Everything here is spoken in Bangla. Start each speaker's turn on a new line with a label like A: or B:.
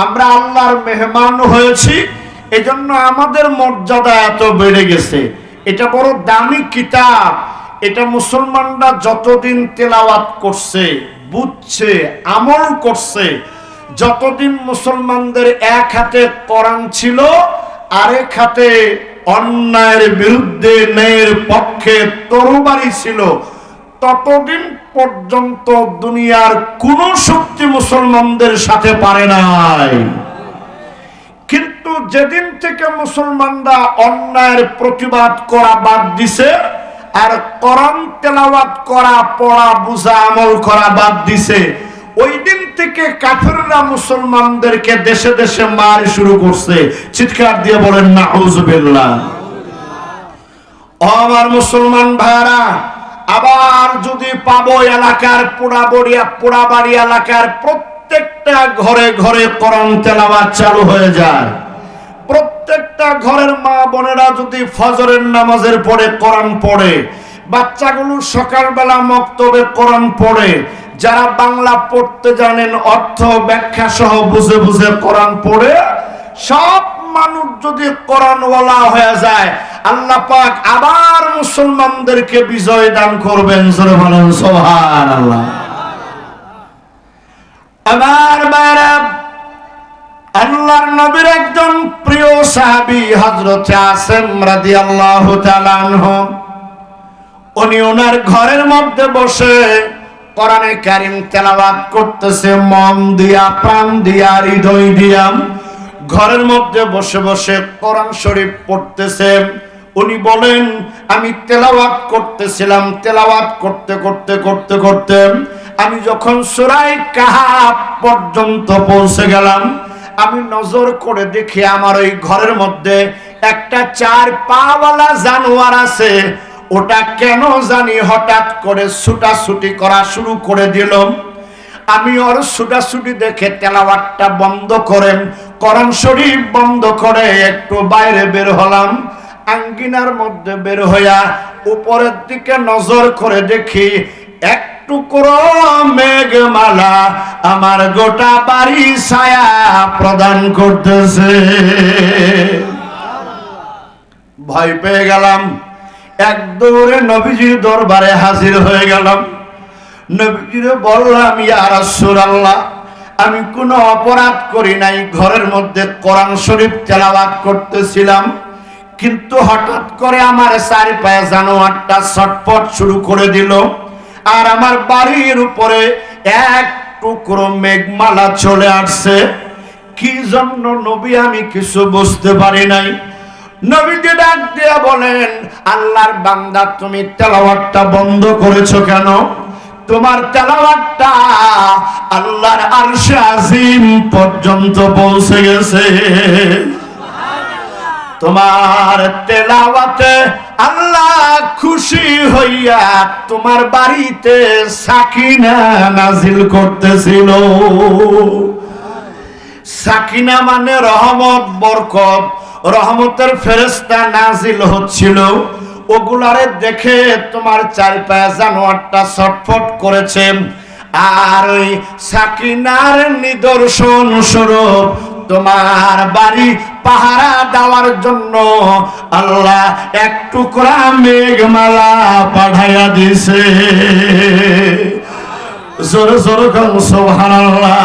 A: আমরা আল্লাহর মেহমান হয়েছি, এজন্য আমাদের মর্যাদা এত বেড়ে গেছে। এটা বড় দামি কিতাব। এটা মুসলমানরা যতদিন তেলাওয়াত করছে, বুঝছে, আমল করছে, যতদিন মুসলমানদের এক হাতে কোরআন ছিল, আরেক হাতে অন্যায়ের বিরুদ্ধে ন্যায়ের পক্ষে তরবারি ছিল, ততদিন পর্যন্ত দুনিয়ার কোন শক্তি মুসলমানদের সাথে পারে নাই। কিন্তু যেদিন থেকে মুসলমানরা অন্যায়ের প্রতিবাদ করা বাদ দিছে আর কোরআন তেলাওয়াত করা, পড়া, বুঝা, আমল করা বাদ দিছে, ওই দিন থেকে কাফিররা মুসলমানদেরকে দেশে দেশে মার শুরু করছে। চিৎকার দিয়ে বলেন নাউজুবিল্লাহ। আমার মুসলমান ভাইরা, আবার যদি পাবো এলাকার পোড়াবাড়ি এলাকার প্রত্যেকটা ঘরে ঘরে কোরআন তেলাওয়াত চালু হয়ে যায়, প্রত্যেকটা ঘরের মা বোনেরা যদি ফজরের নামাজের পরে কোরআন পড়ে, বাচ্চাগুলো সকালবেলা মক্তবে কোরআন পড়ে, যারা বাংলা পড়তে জানেন অর্থ ব্যাখ্যা সহ বুঝে বুঝে কোরআন পড়ে, সব মানুষ যদি কোরআনওয়ালা হয়ে যায়, আল্লাহ পাক আবার মুসলমানদেরকে বিজয় দান করবেন। জোরে বলেন সুবহানাল্লাহ। আমার ভাইরা, আল্লাহর নবীর একজন প্রিয় সাহাবী হযরত আসিম রাদিয়াল্লাহু তাআলা আনহু, উনি ওনার ঘরের মধ্যে বসে কোরআনে কারীম তেলাওয়াত করতেছে, মন দিয়া, প্রাণ দিয়া, হৃদয় দিয়া ঘরের মধ্যে বসে বসে কোরআন শরীফ পড়তেছে। উনি বলেন, আমি তেলাওয়াত করতেছিলাম, তেলাওয়াত করতে করতে করতে করতে আমি যখন সূরা কাহাফ পর্যন্ত পৌঁছে গেলাম, আমি নজর করে দেখি আমার ওই ঘরের মধ্যে একটা 4 পাওয়ালা জানোয়ার আছে। ওটা কেন জানি হঠাৎ করে ছুটাছুটি করা শুরু করে দিল। আমি ওর ছুটাছুটি দেখে তেলাওয়াতটা বন্ধ করে, কোরআন শরীফ বন্ধ করে একটু বাইরে বের হলাম। আঙ্গিনার মধ্যে বের হইয়া উপরের দিকে নজর করে দেখি এক টুকরো মেঘমালা আমার গোটা বাড়ি ছায়া প্রদান করতেছে। ভয় পেয়ে গেলাম, এক দৌড়ে নবীজির দরবারে হাজির হয়ে গেলাম। নবীজিরে বললাম, ইয়া রাসূলুল্লাহ, আমি কোনো অপরাধ করি নাই, ঘরের মধ্যে কোরআন শরীফ তেলাওয়াত করতেছিলাম, কিন্তু হঠাৎ করে আমার চারপায়ে জানোয়ারটা ছটফট শুরু করে দিল, আর আমার বাড়ির উপরে এক টুকরো মেঘমালা চলে আসছে। কি জন্য নবী আমি কিছু বুঝতে পারি নাই। নবীজি ডাক দিয়ে বলেন, আল্লাহর বান্দা, তুমি তেলাওয়াতটা বন্ধ করেছো কেন? তোমার তেলাওয়াতটা আল্লাহর আরশে আজিম পর্যন্ত পৌঁছে গেছে। তোমার তেলাওয়াতে আল্লাহ খুশি হইয়া তোমার বাড়িতে সাকিনা নাজিল করতেছিল। সাকিনা মানে রহমত, বরকত, রহমতের ফেরেশতা নাজিল হচ্ছিল। ওগুলারে দেখে তোমার চারপায়ে জানোয়ারটা ছটফট করেছে। আর ওই সাকিনার নিদর্শন স্বরূপ তোমার বাড়ি পাহারা দেওয়ার জন্য আল্লাহ এক টুকরা মেঘমালা পাঠাইয়া দিছে। জোরে জোরে সুবহানাল্লাহ।